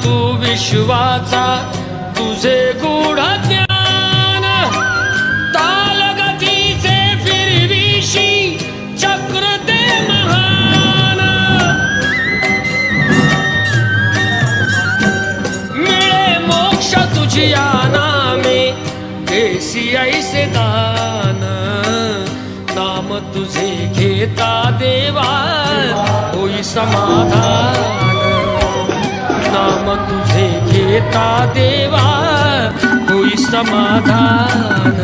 तू विश्वाचा तुझे गूढ ज्ञान तालगतीचे फिरविशी चक्र ते महान मिळे मोक्ष तुझिया नामे देसी ऐसे दान नाम तुझे घेता देवा होई समाधान नाम तुझे घेता देवा होई समाधान